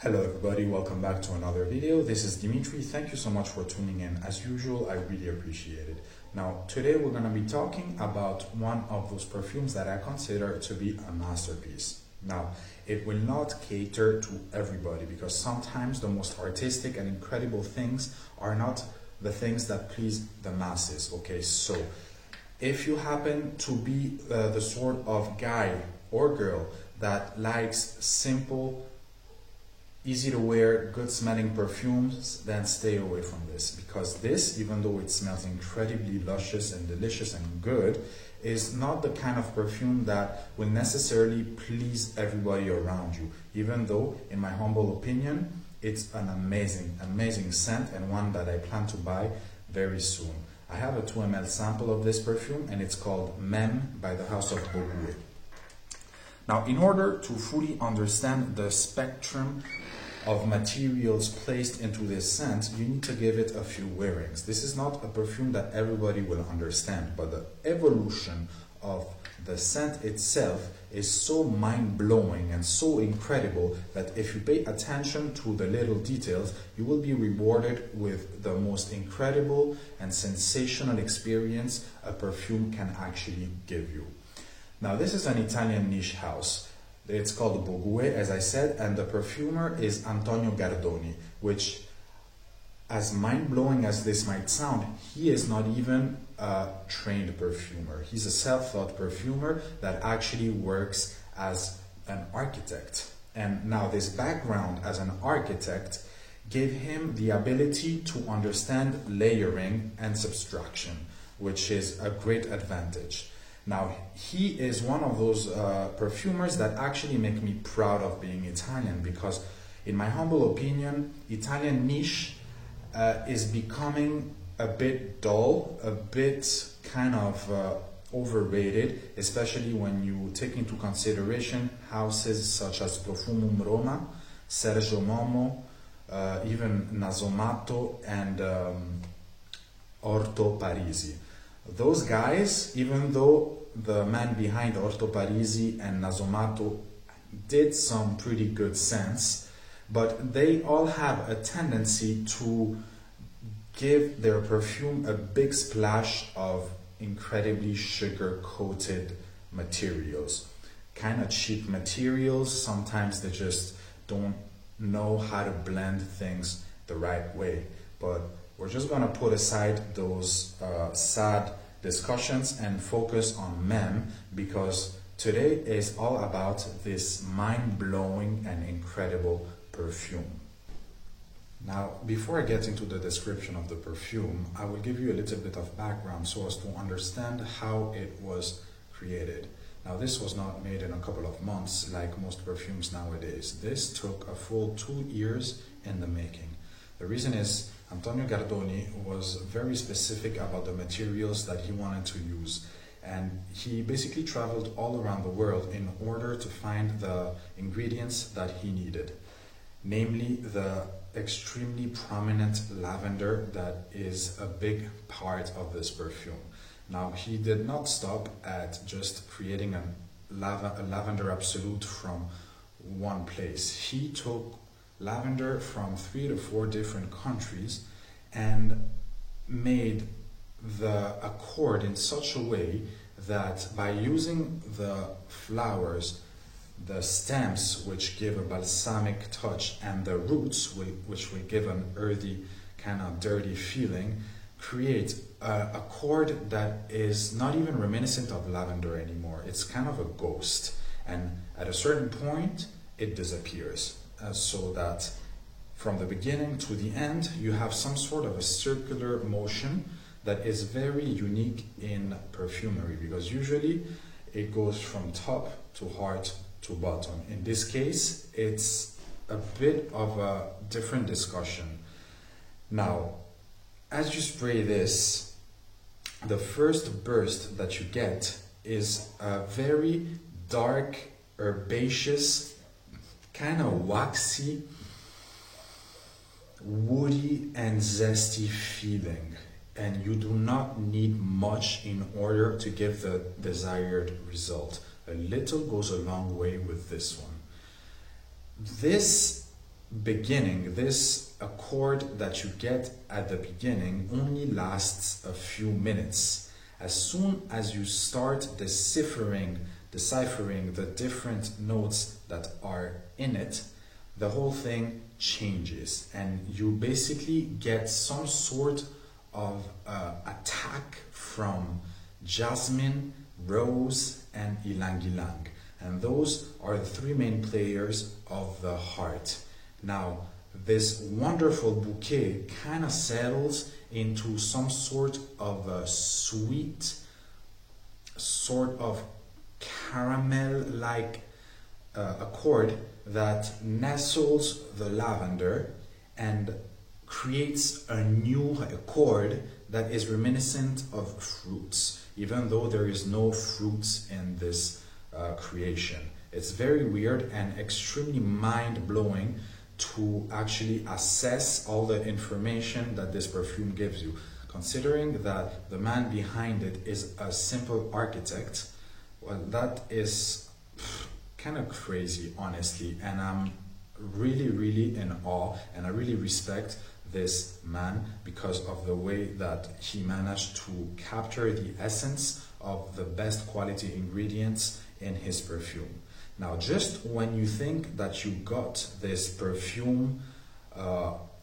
Hello everybody, welcome back to another video. This is Dimitri. Thank you so much for tuning in. As usual, I really appreciate it. Now, today we're going to be talking about one of those perfumes that I consider to be a masterpiece. Now, it will not cater to everybody because sometimes the most artistic and incredible things are not the things that please the masses. Okay, so if you happen to be the sort of guy or girl that likes simple, easy to wear, good smelling perfumes, then stay away from this, because this, even though it smells incredibly luscious and delicious and good, is not the kind of perfume that will necessarily please everybody around you, even though, in my humble opinion, it's an amazing scent and one that I plan to buy very soon. I have a 2 ml sample of this perfume and it's called Mem by the House of Bogué. Now, in order to fully understand the spectrum of materials placed into this scent, you need to give it a few wearings. This is not a perfume that everybody will understand, but the evolution of the scent itself is so mind-blowing and so incredible that if you pay attention to the little details, you will be rewarded with the most incredible and sensational experience a perfume can actually give you. Now, this is an Italian niche house. It's called Bogué, as I said, and the perfumer is Antonio Gardoni, which, as mind-blowing as this might sound, he is not even a trained perfumer. He's a self-taught perfumer that actually works as an architect. And now this background as an architect gave him the ability to understand layering and subtraction, which is a great advantage. Now, he is one of those perfumers that actually make me proud of being Italian, because in my humble opinion, Italian niche is becoming a bit dull, a bit kind of overrated, especially when you take into consideration houses such as Profumum Roma, Sergio Momo, even Nasomatto and Orto Parisi. Those guys, even though the man behind Orto Parisi and Nasomatto did some pretty good scents, but they all have a tendency to give their perfume a big splash of incredibly sugar-coated materials. Kind of cheap materials. Sometimes they just don't know how to blend things the right way. But we're just going to put aside those sad discussions and focus on Mem, because today is all about this mind-blowing and incredible perfume. Now, before I get into the description of the perfume, I will give you a little bit of background so as to understand how it was created. Now, this was not made in a couple of months like most perfumes nowadays. This took a full 2 years in the making. The reason is Antonio Gardoni was very specific about the materials that he wanted to use, and he basically traveled all around the world in order to find the ingredients that he needed, namely the extremely prominent lavender that is a big part of this perfume. Now, he did not stop at just creating a lavender absolute from one place. He took lavender from 3 to 4 different countries and made the accord in such a way that by using the flowers, the stems, which give a balsamic touch, and the roots, which will give an earthy, kind of dirty feeling, create a accord that is not even reminiscent of lavender anymore. It's kind of a ghost, and at a certain point it disappears. So that from the beginning to the end, you have some sort of a circular motion that is very unique in perfumery, because usually it goes from top to heart to bottom. In this case, it's a bit of a different discussion. Now, as you spray this, the first burst that you get is a very dark, herbaceous, kind of waxy, woody and zesty feeling, and you do not need much in order to give the desired result. A little goes a long way with this one. This beginning, this accord that you get at the beginning only lasts a few minutes. As soon as you start deciphering the different notes that are in it, the whole thing changes and you basically get some sort of attack from jasmine, rose, and ylang ylang. And those are the three main players of the heart. Now, this wonderful bouquet kind of settles into some sort of a sweet, sort of caramel-like accord that nestles the lavender and creates a new accord that is reminiscent of fruits, even though there is no fruits in this creation. It's very weird and extremely mind-blowing to actually assess all the information that this perfume gives you. Considering that the man behind it is a simple architect, well, that is kind of crazy, honestly, and I'm really in awe, and I really respect this man because of the way that he managed to capture the essence of the best quality ingredients in his perfume. Now, just when you think that you got this perfume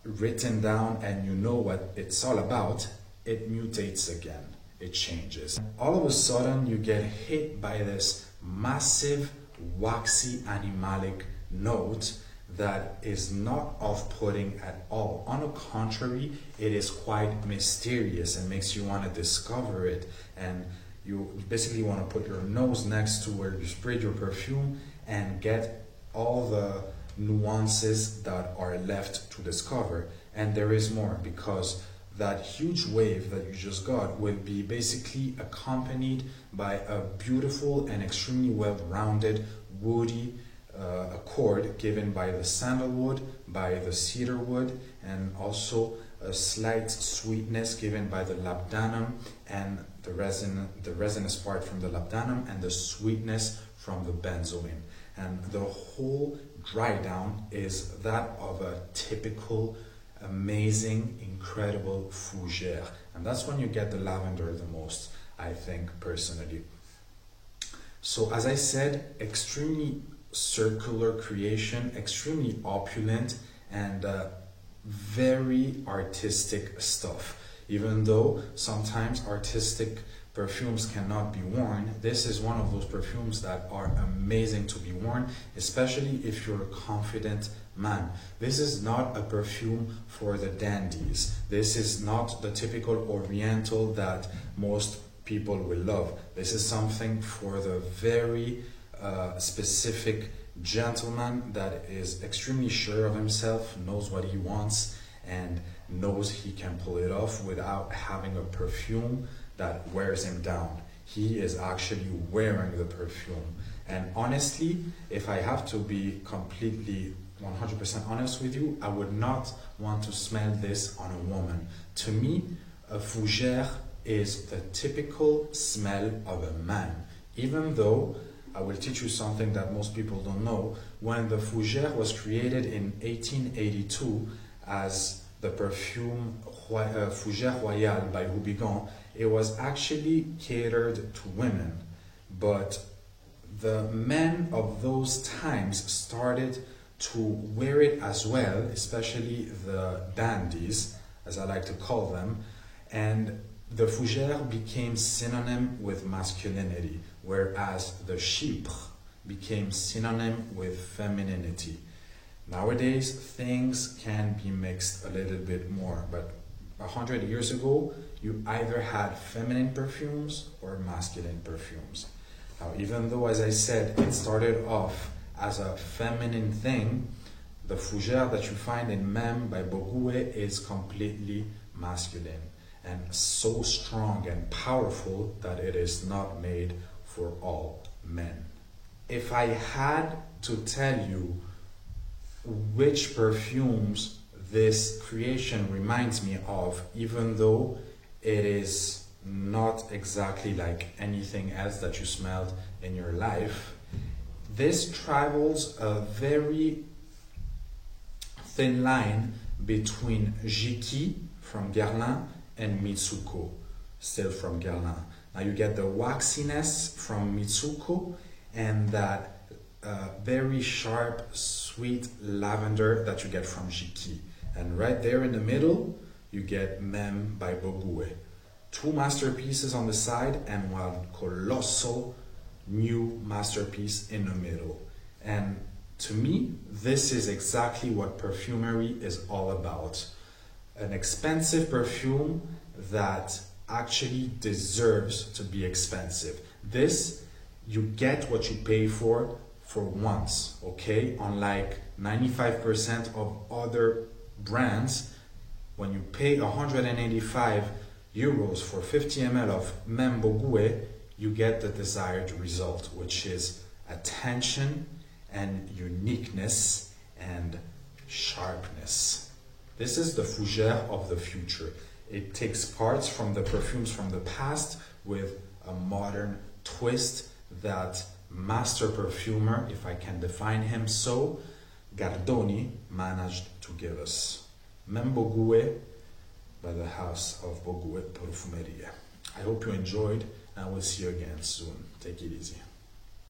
written down and you know what it's all about, it mutates again, it changes. All of a sudden, you get hit by this massive, waxy, animalic note that is not off-putting at all. On the contrary, it is quite mysterious and makes you want to discover it, and you basically want to put your nose next to where you sprayed your perfume and get all the nuances that are left to discover. And there is more, because that huge wave that you just got will be basically accompanied by a beautiful and extremely well-rounded woody accord given by the sandalwood, by the cedarwood, and also a slight sweetness given by the labdanum and the resinous part from the labdanum, and the sweetness from the benzoin. And the whole dry down is that of a typical, amazing, incredible fougère. And that's when you get the lavender the most, I think, personally. So as I said, extremely circular creation, extremely opulent, and very artistic stuff. Even though sometimes artistic perfumes cannot be worn, this is one of those perfumes that are amazing to be worn, especially if you're a confident man. This is not a perfume for the dandies. This is not the typical oriental that most people will love. This is something for the very specific gentleman that is extremely sure of himself, knows what he wants, and knows he can pull it off without having a perfume that wears him down. He is actually wearing the perfume. And honestly, if I have to be completely 100% honest with you, I would not want to smell this on a woman. To me, a fougère is the typical smell of a man. Even though, I will teach you something that most people don't know, when the fougère was created in 1882 as the perfume Fougère Royale by Houbigant, it was actually catered to women. But the men of those times started to wear it as well, especially the dandies, as I like to call them, and the fougère became synonym with masculinity, whereas the chypre became synonym with femininity. Nowadays, things can be mixed a little bit more, but 100 years ago, you either had feminine perfumes or masculine perfumes. Now, even though, as I said, it started off as a feminine thing, the fougère that you find in Meme by Bogoué is completely masculine and so strong and powerful that it is not made for all men. If I had to tell you which perfumes this creation reminds me of, even though it is not exactly like anything else that you smelled in your life, this travels a very thin line between Jiki from Guerlain and Mitsuko, still from Guerlain. Now you get the waxiness from Mitsuko and that very sharp, sweet lavender that you get from Jiki. And right there in the middle, you get Mem by Bogue. Two masterpieces on the side and one colossal new masterpiece in the middle. And to me, this is exactly what perfumery is all about. An expensive perfume that actually deserves to be expensive. This, you get what you pay for once, okay? Unlike 95% of other brands, when you pay 185 euros for 50 ml of Mem Bogue, you get the desired result, which is attention and uniqueness and sharpness. This is the fougère of the future. It takes parts from the perfumes from the past with a modern twist that master perfumer, if I can define him so, Gardoni managed to give us. Mem Bogue by the House of Bogue Perfumeria. I hope you enjoyed, and we'll see you again soon. Take it easy.